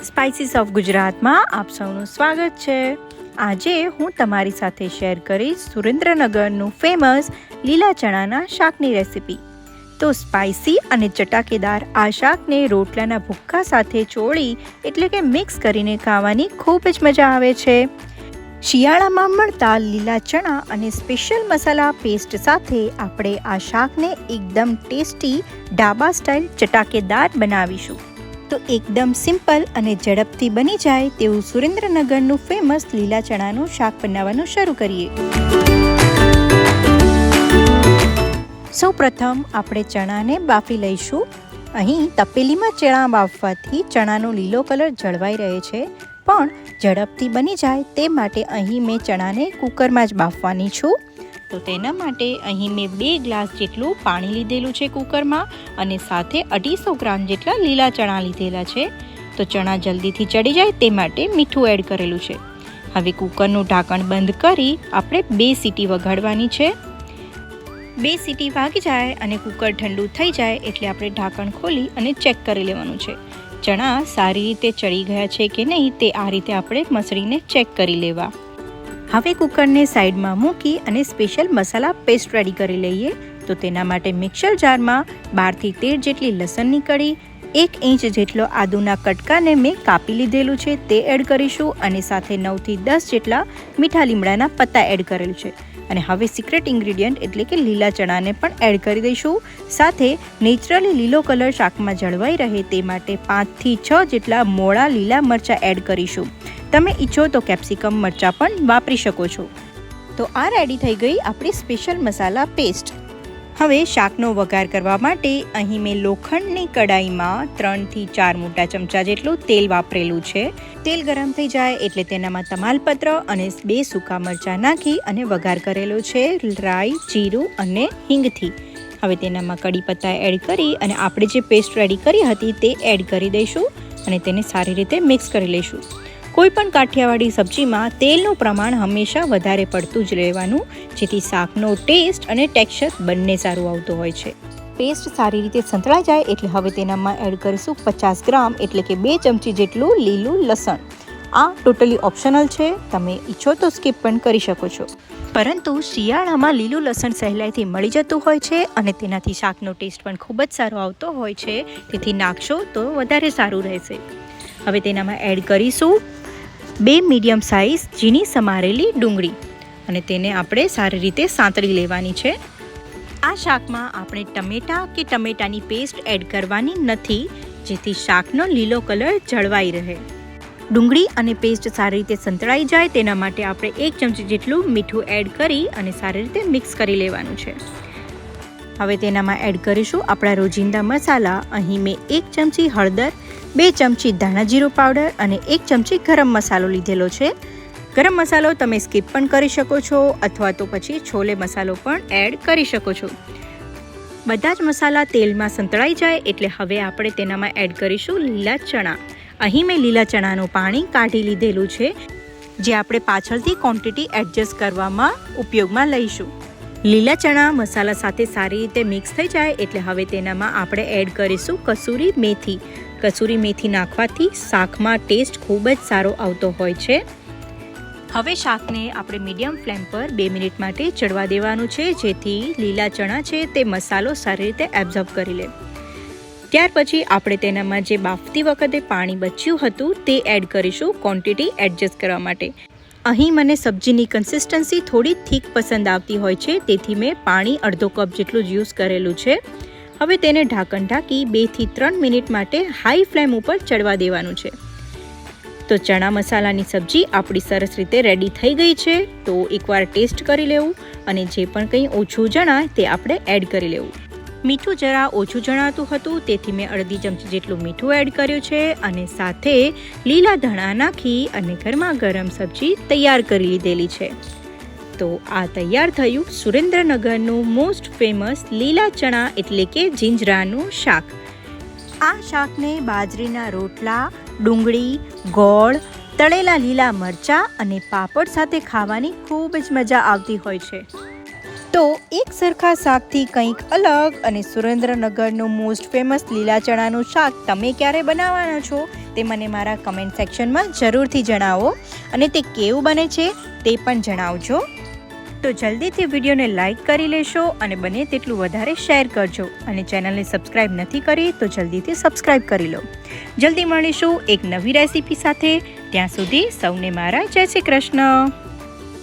Spices of ગુજરાતમાં આપ સૌનું સ્વાગત છે। આજે હું તમારી સાથે શેર કરીશ સુરેન્દ્રનગરનું ફેમસ લીલા ચણાના શાકની રેસિપી। તો સ્પાઇસી અને ચટાકેદાર આ શાકને રોટલાના ભૂક્કા સાથે ચોળી એટલે કે મિક્સ કરીને ખાવાની ખૂબ જ મજા આવે છે। શિયાળામાં મળતા લીલા ચણા અને સ્પેશિયલ મસાલા પેસ્ટ સાથે આપણે આ શાકને એકદમ ટેસ્ટી ઢાબા સ્ટાઇલ ચટાકેદાર બનાવીશું। તો એકદમ સિમ્પલ અને ઝડપથી બની જાય તેવું સુરેન્દ્રનગરનું ફેમસ લીલા ચણાનું શાક બનાવવાનું શરૂ કરીએ। સૌપ્રથમ આપણે ચણાને બાફી લઈશું। અહીં તપેલીમાં ચણા બાફવાથી ચણાનો લીલો કલર જળવાઈ રહે છે, પણ ઝડપથી બની જાય તે માટે અહીં મેં ચણાને કુકરમાં જ બાફવાની છું। તો તેના માટે અહીં મેં 2 ગ્લાસ જેટલું પાણી લીધેલું છે કુકરમાં અને સાથે 250 ગ્રામ જેટલા લીલા ચણા લીધેલા છે। તો ચણા જલ્દીથી ચડી જાય તે માટે મીઠું એડ કરેલું છે। હવે કુકરનું ઢાંકણ બંધ કરી આપણે 2 સીટી વગાડવાની છે। 2 સીટી વાગી જાય અને કુકર ઠંડુ થઈ જાય એટલે આપણે ઢાંકણ ખોલી અને ચેક કરી લેવાનું છે। ચણા સારી રીતે ચડી ગયા છે કે નહીં તે આ રીતે આપણે મસળીને ચેક કરી લેવા। હવે કુકરને સાઈડમાં મૂકી અને સ્પેશિયલ મસાલા પેસ્ટ રેડી કરી લઈએ। તો તેના માટે મિક્સર જારમાં 12 થી 13 જેટલી લસણની કળી, 1 ઇંચ જેટલો આદુના કટકાને મેં કાપી લીધેલું છે તે એડ કરીશું અને સાથે 9 થી 10 જેટલા મીઠા લીમડાના પત્તા એડ કરેલું છે। અને હવે સિક્રેટ ઇન્ગ્રેડિયન્ટ એટલે કે લીલા ચણાને પણ એડ કરી દઈશું। સાથે નેચરલી લીલો કલર શાકમાં જળવાઈ રહે તે માટે 5 થી 6 જેટલા મોળા લીલા મરચાં એડ કરીશું। તમે ઈચ્છો તો કેપ્સિકમ મરચાં પણ વાપરી શકો છો। તો આ રેડી થઈ ગઈ આપણી સ્પેશિયલ મસાલા પેસ્ટ। હવે શાકનો વઘાર કરવા માટે અહીં મેં લોખંડની કડાઈમાં 3 થી 4 મોટા ચમચા જેટલું તેલ વાપરેલું છે। તેલ ગરમ થઈ જાય એટલે તેનામાં તમાલપત્ર અને 2 સૂકા મરચાં નાખી અને વઘાર કરેલો છે રાઈ, જીરું અને હિંગથી। હવે તેનામાં કડી પત્તા એડ કરી અને આપણે જે પેસ્ટ રેડી કરી હતી તે એડ કરી દઈશું અને તેને સારી રીતે મિક્સ કરી લઈશું। કોઈ પણ કાઠિયાવાડી સબ્જીમાં તેલનું પ્રમાણ હંમેશા વધારે પડતું જ રહેવાનું, જેથી શાકનો ટેસ્ટ અને ટેક્સચર બંને સારું આવતું હોય છે। પેસ્ટ સારી રીતે સંતળાઈ જાય એટલે હવે તેનામાં એડ કરીશું 50 ગ્રામ એટલે કે 2 ચમચી જેટલું લીલું લસણ। આ ટોટલી ઓપ્શનલ છે, તમે ઈચ્છો તો સ્કીપ પણ કરી શકો છો, પરંતુ શિયાળામાં લીલું લસણ સહેલાઈથી મળી જતું હોય છે અને તેનાથી શાકનો ટેસ્ટ પણ ખૂબ જ સારો આવતો હોય છે, તેથી નાખશો તો વધારે સારું રહેશે। હવે તેનામાં એડ કરીશું 2 મીડિયમ સાઇઝ ઝીણી સમારેલી ડુંગળી અને તેને આપણે સારી રીતે સાંતળી લેવાની છે। આ શાકમાં આપણે ટમેટાની પેસ્ટ એડ કરવાની નથી, જેથી શાકનો લીલો કલર જળવાઈ રહે। ડુંગળી અને પેસ્ટ સારી રીતે સંતળાઈ જાય તેના માટે આપણે 1 ચમચી જેટલું મીઠું એડ કરી અને સારી રીતે મિક્સ કરી લેવાનું છે। હવે તેનામાં એડ કરીશું આપણા રોજિંદા મસાલા। અહીં મેં 1 ચમચી હળદર, 2 ચમચી ધાણા જીરું પાવડર અને 1 ચમચી ગરમ મસાલો લીધેલો છે। ગરમ મસાલો તમે સ્કીપ પણ કરી શકો છો અથવા તો પછી છોલે મસાલો પણ એડ કરી શકો છો। બધા જ મસાલા તેલમાં સંતળાઈ જાય એટલે હવે આપણે તેનામાં એડ કરીશું લીલા ચણા। અહીં મેં લીલા ચણાનું પાણી કાઢી લીધેલું છે, જે આપણે પાછળથી ક્વોન્ટિટી એડજસ્ટ કરવામાં ઉપયોગમાં લઈશું। લીલા ચણા મસાલા સાથે સારી રીતે મિક્સ થઈ જાય એટલે હવે તેનામાં આપણે એડ કરીશું કસૂરી મેથી। કસૂરી મેથી નાખવાથી શાકમાં ટેસ્ટ ખૂબ જ સારો આવતો હોય છે। હવે શાકને આપણે મીડિયમ ફ્લેમ પર 2 મિનિટ માટે ચડવા દેવાનું છે, જેથી લીલા ચણા છે તે મસાલો સારી રીતે એબ્ઝોર્બ કરી લે। ત્યાર પછી આપણે તેનામાં જે બાફતી વખતે પાણી બચ્યું હતું તે એડ કરીશું ક્વોન્ટિટી એડજસ્ટ કરવા માટે। અહીં મને સબ્જીની કન્સિસ્ટન્સી થોડી થીક પસંદ આવતી હોય છે, તેથી મેં પાણી અડધો કપ જેટલું જ યુઝ કરેલું છે। હવે તેને ઢાંકણ ઢાંકી 2 થી 3 મિનિટ માટે હાઈ ફ્લેમ ઉપર ચડવા દેવાનું છે। તો ચણા મસાલાની સબ્જી આપણી સરસ રીતે રેડી થઈ ગઈ છે। તો એકવાર ટેસ્ટ કરી લેવું અને જે પણ કંઈ ઓછું જણાય તે આપણે એડ કરી લેવું। મીઠું જરા ઓછું જણાતું હતું, તેથી મેં અડધી ચમચી જેટલું મીઠું એડ કર્યું છે અને સાથે લીલા ધાણા નાખી અને ગરમા ગરમ સબ્જી તૈયાર કરી લીધેલી છે। તો આ તૈયાર થયું સુરેન્દ્રનગરનું મોસ્ટ ફેમસ લીલા ચણા એટલે કે જીંજરાનું શાક। આ શાકને બાજરીના રોટલા, ડુંગળી, ગોળ, તળેલા લીલા મરચાં અને પાપડ સાથે ખાવાની ખૂબ જ મજા આવતી હોય છે। તો એક સરખા શાકથી કંઈક અલગ અને સુરેન્દ્રનગરનું મોસ્ટ ફેમસ લીલા ચણાનું શાક તમે ક્યારે બનાવવાના છો તે મને મારા કમેન્ટ સેક્શનમાં જરૂરથી જણાવો અને તે કેવું બને છે તે પણ જણાવજો. તો જલ્દીથી વિડીયોને લાઈક કરી લેશો અને બને તેટલું વધારે શેર કરજો અને ચેનલને સબસ્ક્રાઈબ નથી કરી તો જલ્દીથી સબસ્ક્રાઈબ કરી લો. જલ્દી મળીશું એક નવી રેસીપી સાથે. ત્યાં સુધી સૌને મારા જય શ્રી કૃષ્ણ.